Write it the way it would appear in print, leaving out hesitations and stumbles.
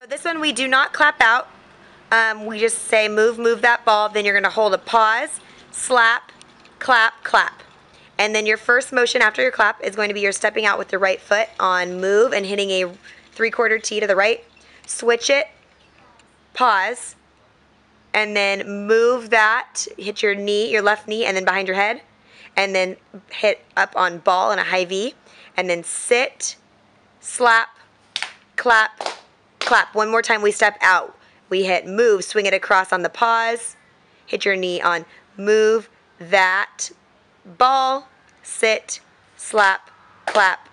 This one we do not clap out. We just say move that ball. Then you're going to hold a pause, slap, clap, clap. And then your first motion after your clap is going to be you're stepping out with the right foot on move and hitting a 3/4 T to the right. Switch it, pause, and then move that, hit your knee, your left knee, and then behind your head. And then hit up on ball in a high V. And then sit, slap, clap, clap. One more time we step out. We hit move, swing it across on the pause, hit your knee on move that ball, sit, slap, clap,